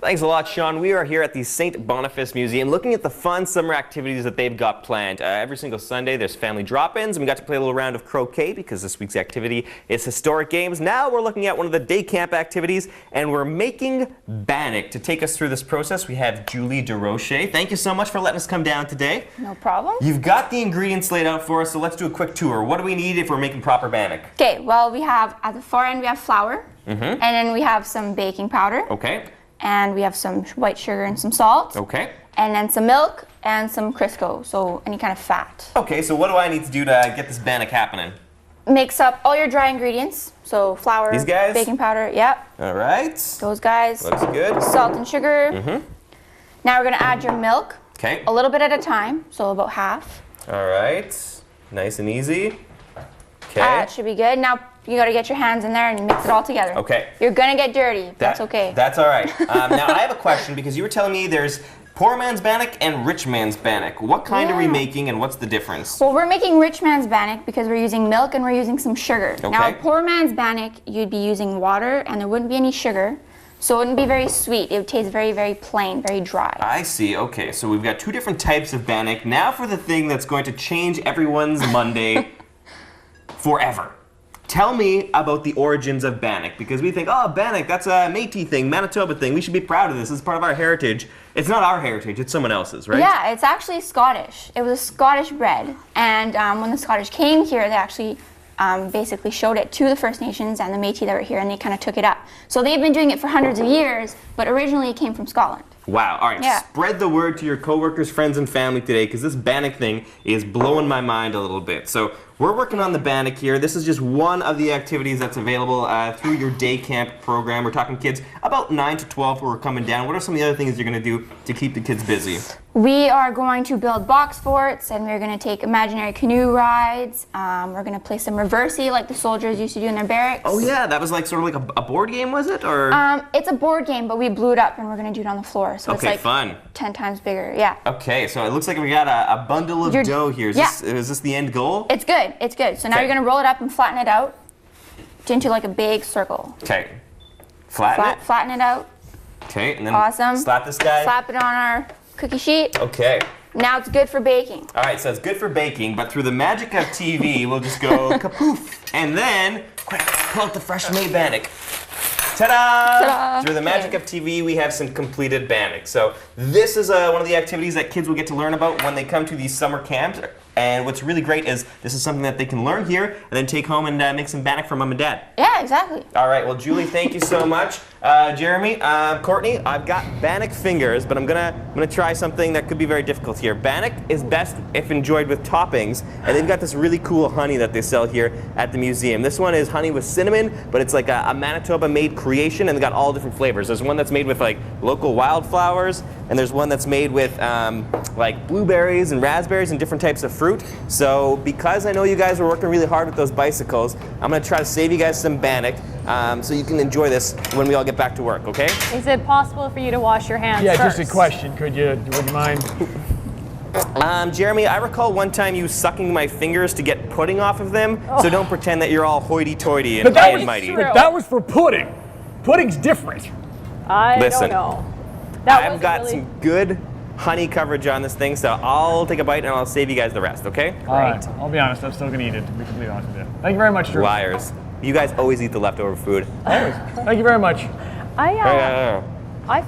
Thanks a lot, Sean. We are here at the St. Boniface Museum looking at the fun summer activities that they've got planned. Every single Sunday there's family drop-ins, and we got to play a little round of croquet because this week's activity is historic games. Now we're looking at one of the day camp activities, and we're making bannock. To take us through this process, we have Julie DeRoche. Thank you so much for letting us come down today. No problem. You've got the ingredients laid out for us, so let's do a quick tour. What do we need if we're making proper bannock? Okay, well, we have, at the far end, we have flour, and then we have some baking powder. Okay. And we have some white sugar and some salt. Okay. And then some milk and some Crisco, so any kind of fat. Okay, so what do I need to do to get this bannock happening? Mix up all your dry ingredients, so flour, these guys? baking powder, yep. All right. Those guys. Looks good. Salt and sugar. Now we're gonna add your milk. Okay. A little bit at a time, so about half. All right. Nice and easy. Okay. That should be good. Now you gotta get your hands in there and you mix it all together. Okay. You're gonna get dirty. That's okay. That's all right. Now I have a question because you were telling me there's poor man's bannock and rich man's bannock. What kind are we making and what's the difference? Well, we're making rich man's bannock because we're using milk and we're using some sugar. Okay. Now, poor man's bannock, you'd be using water and there wouldn't be any sugar. So it wouldn't be very sweet. It would taste very, very plain, very dry. I see. Okay, so we've got two different types of bannock. Now for the thing that's going to change everyone's Monday forever. Tell me about the origins of bannock, because we think, oh, bannock, that's a Métis thing, Manitoba thing. We should be proud of this. This is part of our heritage. It's not our heritage, it's someone else's, right? Yeah, it's actually Scottish. It was a Scottish bread. And when the Scottish came here, they actually basically showed it to the First Nations and the Métis that were here, and they kind of took it up. So they've been doing it for hundreds of years, but originally it came from Scotland. Wow. All right. Yeah. Spread the word to your coworkers, friends, and family today, because this bannock thing is blowing my mind a little bit. So we're working on the bannock here. This is just one of the activities that's available through your day camp program. We're talking kids about 9 to 12 who are coming down. What are some of the other things you're going to do to keep the kids busy? We are going to build box forts, and we're going to take imaginary canoe rides. We're going to play some reversey like the soldiers used to do in their barracks. Oh yeah, that was like sort of like a board game, was it? Or it's a board game, but we blew it up and we're going to do it on the floor. So it's like fun. 10 times bigger, yeah. Okay, so it looks like we got a bundle of dough here. Is this the end goal? It's good, it's good. So now you're going to roll it up and flatten it out into like a big circle. Okay. Flatten it out. Okay, and then awesome. slap this guy. Slap it on our cookie sheet. Okay. Now it's good for baking. All right, so it's good for baking, but through the magic of TV, we'll just go kapoof. And then, quick, pull out the fresh made bannock. Ta-da! Ta-da! Through the magic of TV, we have some completed bannock. So this is one of the activities that kids will get to learn about when they come to these summer camps. And what's really great is this is something that they can learn here and then take home and make some bannock for mom and dad. Yeah, exactly. All right, well, Julie, thank you so much. Jeremy, Courtney, I've got bannock fingers, but I'm gonna try something that could be very difficult here. Bannock is best if enjoyed with toppings, and they've got this really cool honey that they sell here at the museum. This one is honey with cinnamon, but it's like a Manitoba-made creation, and they've got all different flavors. There's one that's made with like local wildflowers, and there's one that's made with like blueberries and raspberries and different types of fruit. So because I know you guys were working really hard with those bicycles, I'm gonna try to save you guys some bannock so you can enjoy this when we all get back to work, okay? Is it possible for you to wash your hands first? Just a question. Would you mind? Jeremy, I recall one time you sucking my fingers to get pudding off of them, so don't pretend that you're all hoity-toity and high and mighty. But that was for pudding. Pudding's different. I don't know. I've got some good honey coverage on this thing, so I'll take a bite and I'll save you guys the rest, okay? All right. I'll be honest, I'm still going to eat it, to be completely honest with you. Thank you very much, Drew. Liars. You guys always eat the leftover food. Always. Thank you very much. I